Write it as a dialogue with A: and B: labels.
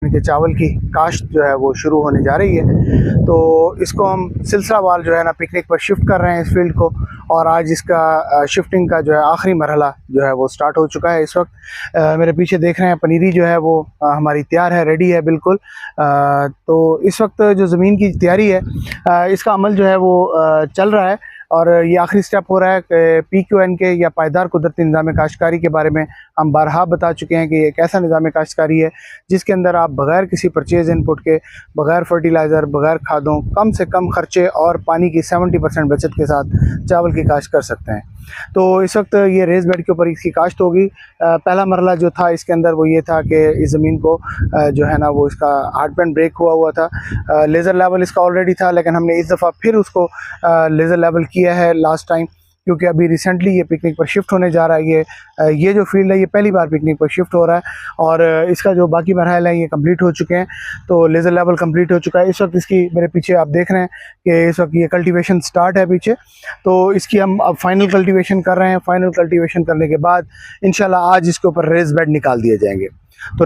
A: कि चावल की काश्त जो है वो शुरू होने जा रही है। तो इसको हम सिलसिलावार जो है ना पिकनिक पर शिफ्ट कर रहे हैं इस फील्ड को, और आज इसका शिफ्टिंग का जो है आखिरी मरहला जो है वो स्टार्ट हो चुका है। इस वक्त मेरे पीछे देख रहे हैं पनीरी जो है वो हमारी तैयार है, रेडी है बिल्कुल। तो इस वक्त जो ज़मीन की तैयारी है इसका अमल जो है वो चल रहा है, और ये आखिरी स्टेप हो रहा है कि PQN या पायदार कुदरती निज़ाम काश्तकारी के बारे में हम बारहा बता चुके हैं कि एक ऐसा निज़ाम काश्तकारी है जिसके अंदर आप बग़ैर किसी परचेज़ इनपुट के, बग़ैर फर्टिलाइज़र, बग़ैर खादों, कम से कम खर्चे और पानी की 70% बचत के साथ चावल की काश्त कर सकते हैं। तो इस वक्त ये रेस बेड के ऊपर इसकी काश्त होगी। पहला मरला जो था इसके अंदर वो ये था कि इस ज़मीन को जो है ना वो इसका हार्ड पैन ब्रेक हुआ था। लेज़र लेवल इसका ऑलरेडी था, लेकिन हमने इस दफ़ा फिर उसको लेज़र लेवल किया है लास्ट टाइम, क्योंकि अभी रिसेंटली ये पिकनिक पर शिफ्ट होने जा रहा है। ये जो फील्ड है ये पहली बार पिकनिक पर शिफ्ट हो रहा है, और इसका जो बाकी मरहल है ये कंप्लीट हो चुके हैं। तो लेज़र लेवल कंप्लीट हो चुका है। इस वक्त इसकी मेरे पीछे आप देख रहे हैं कि इस वक्त ये कल्टीवेशन स्टार्ट है पीछे। तो इसकी हम अब फाइनल कल्टीवेशन कर रहे हैं। फाइनल कल्टीवेशन करने के बाद इंशाल्लाह आज इसके ऊपर रेस बेड निकाल दिए जाएंगे। तो